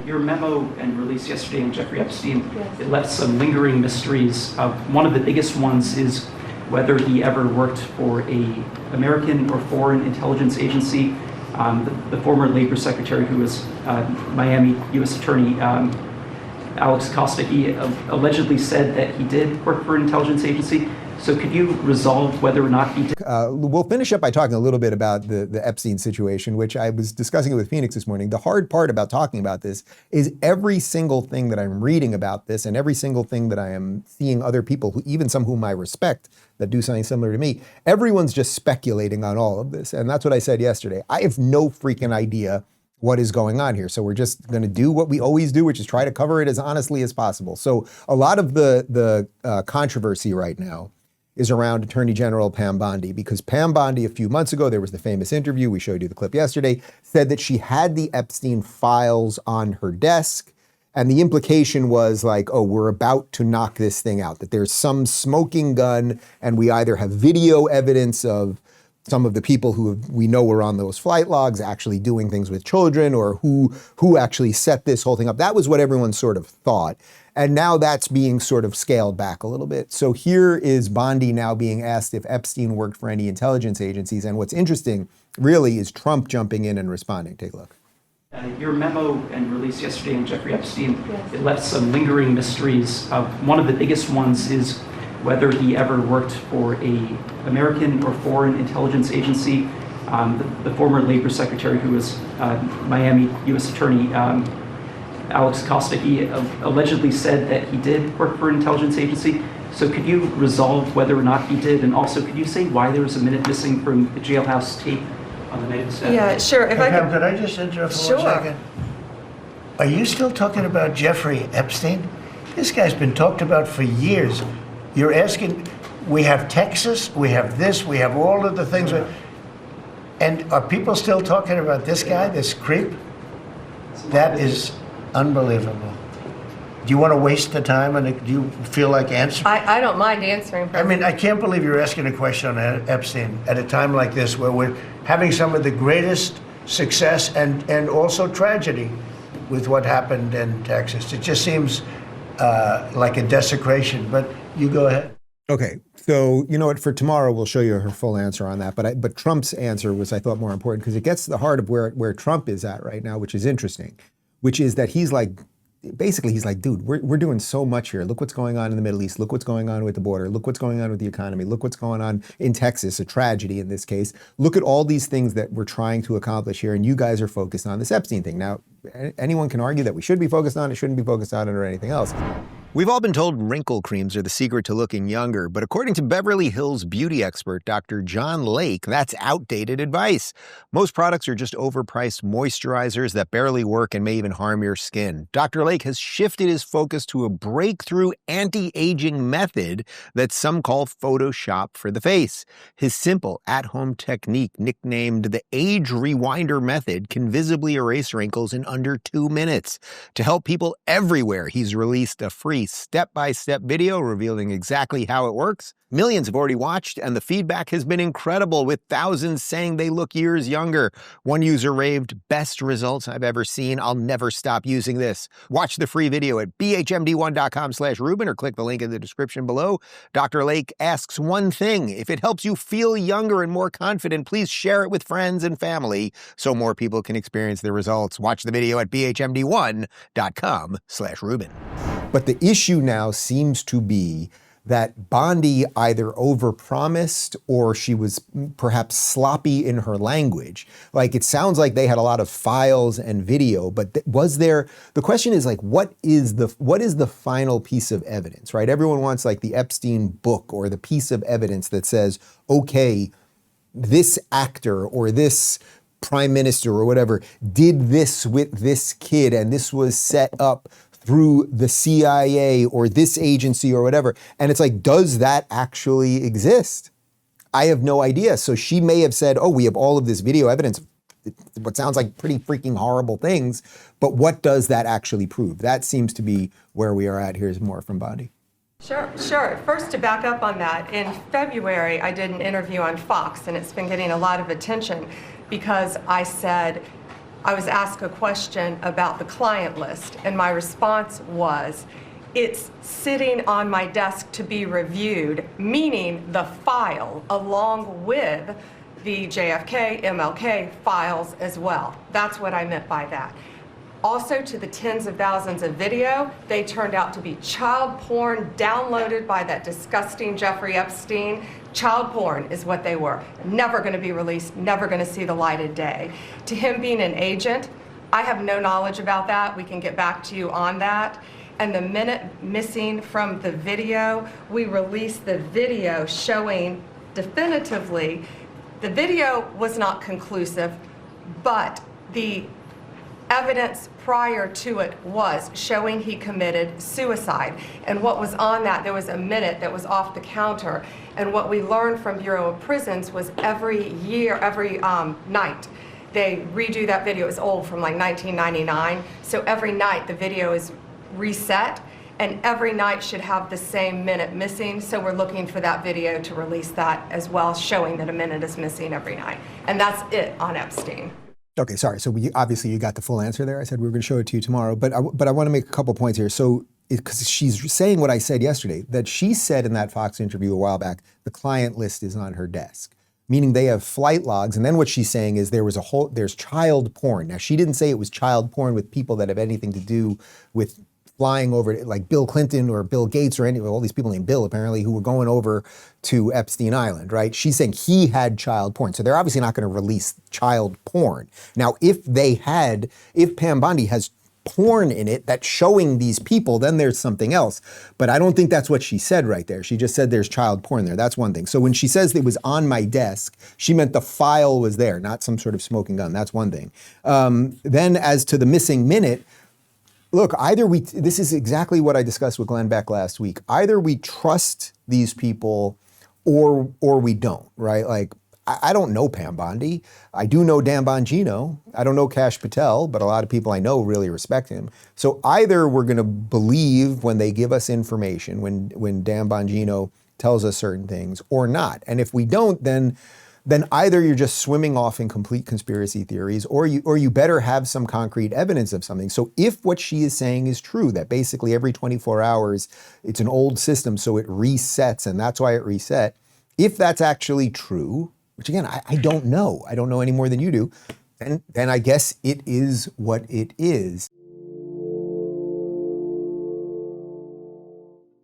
Your memo and release yesterday on Jeffrey Epstein, Yes. It left some lingering mysteries. One of the biggest ones is whether he ever worked for a American or foreign intelligence agency. The former Labor Secretary, who was Miami U.S. Attorney Alex Acosta, he allegedly said that he did work for an intelligence agency. So could you resolve whether or not he did? We'll finish up by talking a little bit about the Epstein situation, which I was discussing it with Phoenix this morning. The hard part about talking about this is every single thing that I'm reading about this and every single thing that I am seeing other people, even some whom I respect, that do something similar to me, everyone's just speculating on all of this. And that's what I said yesterday. I have no freaking idea what is going on here. So we're just going to do what we always do, which is try to cover it as honestly as possible. So a lot of the controversy right now is around Attorney General Pam Bondi, because Pam Bondi, a few months ago, there was the famous interview, we showed you the clip yesterday, said that she had the Epstein files on her desk. And the implication was like, oh, we're about to knock this thing out, that there's some smoking gun, and we either have video evidence of some of the people we know were on those flight logs actually doing things with children, or who actually set this whole thing up. That was what everyone sort of thought. And now that's being sort of scaled back a little bit. So here is Bondi now being asked if Epstein worked for any intelligence agencies. And what's interesting really is Trump jumping in and responding. Take a look. Your memo and release yesterday on Jeffrey Epstein, Yes. It left some lingering mysteries. One of the biggest ones is whether he ever worked for a American or foreign intelligence agency. The former Labor Secretary, who was Miami U.S. Attorney Alex Acosta, he allegedly said that he did work for an intelligence agency. So could you resolve whether or not he did? And also, could you say why there was a minute missing from the jailhouse tape on the night of the staff? Yeah, sure. If Pam, could I just interrupt for Sure. 1 second? Are you still talking about Jeffrey Epstein? This guy's been talked about for years. You're asking, we have Texas, we have this, we have all of the things. And are people still talking about this guy, this creep? That is unbelievable. Do you want to waste the time, and do you feel like answering? I don't mind answering. I mean, I can't believe you're asking a question on Epstein at a time like this, where we're having some of the greatest success and also tragedy with what happened in Texas. It just seems like a desecration, but you go ahead. Okay, so you know what, for tomorrow we'll show you her full answer on that, but Trump's answer was, I thought, more important, because it gets to the heart of where Trump is at right now, which is interesting, which is that he's like, basically he's like, dude, we're doing so much here. Look what's going on in the Middle East. Look what's going on with the border. Look what's going on with the economy. Look what's going on in Texas, a tragedy in this case. Look at all these things that we're trying to accomplish here, and you guys are focused on this Epstein thing. Now, anyone can argue that we should be focused on it, shouldn't be focused on it, or anything else. We've all been told wrinkle creams are the secret to looking younger, but according to Beverly Hills beauty expert Dr. John Layke, that's outdated advice. Most products are just overpriced moisturizers that barely work and may even harm your skin. Dr. Layke has shifted his focus to a breakthrough anti-aging method that some call Photoshop for the face. His simple at-home technique, nicknamed the Age Rewinder Method, can visibly erase wrinkles in under 2 minutes. To help people everywhere, he's released a free step-by-step video revealing exactly how it works. Millions have already watched, and the feedback has been incredible, with thousands saying they look years younger. One user raved, "Best results I've ever seen. I'll never stop using this." Watch the free video at bhmd1.com/Rubin or click the link in the description below. Dr. Layke asks one thing: if it helps you feel younger and more confident, please share it with friends and family so more people can experience the results. Watch the video at bhmd1.com/Rubin. But the issue now seems to be that Bondi either overpromised or she was perhaps sloppy in her language. Like, it sounds like they had a lot of files and video, but the question is, like, what is the final piece of evidence, right? Everyone wants like the Epstein book or the piece of evidence that says, okay, this actor or this prime minister or whatever did this with this kid, and this was set up through the CIA or this agency or whatever. And it's like, does that actually exist? I have no idea. So she may have said, oh, we have all of this video evidence, what sounds like pretty freaking horrible things, but what does that actually prove? That seems to be where we are at. Here's more from Bondi. Sure. First, to back up on that, in February, I did an interview on Fox, and it's been getting a lot of attention because I said, I was asked a question about the client list, and my response was, it's sitting on my desk to be reviewed, meaning the file along with the JFK, MLK files as well. That's what I meant by that. Also, to the tens of thousands of video, they turned out to be child porn downloaded by that disgusting Jeffrey Epstein. Child porn is what they were. Never going to be released, never going to see the light of day. To him being an agent, I have no knowledge about that. We can get back to you on that. And the minute missing from the video, we released the video showing definitively the video was not conclusive, but the evidence prior to it was showing he committed suicide. And what was on that, there was a minute that was off the counter. And what we learned from Bureau of Prisons was every year, every night, they redo that video. It's old, from like 1999. So every night the video is reset, and every night should have the same minute missing. So we're looking for that video to release that as well, showing that a minute is missing every night. And that's it on Epstein. Okay, sorry. So obviously you got the full answer there. I said we were going to show it to you tomorrow, but I want to make a couple points here. So, because she's saying what I said yesterday, that she said in that Fox interview a while back, the client list is on her desk, meaning they have flight logs. And then what she's saying is there's child porn. Now, she didn't say it was child porn with people that have anything to do with flying over, like Bill Clinton or Bill Gates or all these people named Bill apparently who were going over to Epstein Island, right? She's saying he had child porn. So they're obviously not going to release child porn. Now, if Pam Bondi has porn in it that's showing these people, then there's something else. But I don't think that's what she said right there. She just said there's child porn there. That's one thing. So when she says it was on my desk, she meant the file was there, not some sort of smoking gun. That's one thing. Then as to the missing minute, look, this is exactly what I discussed with Glenn Beck last week. Either we trust these people or we don't, right? Like, I don't know Pam Bondi. I do know Dan Bongino. I don't know Kash Patel, but a lot of people I know really respect him. So either we're going to believe when they give us information, when Dan Bongino tells us certain things, or not. And if we don't, then either you're just swimming off in complete conspiracy theories, or you better have some concrete evidence of something. So if what she is saying is true, that basically every 24 hours, it's an old system, so it resets, and that's why it reset. If that's actually true, which again, I don't know. I don't know any more than you do. Then I guess it is what it is.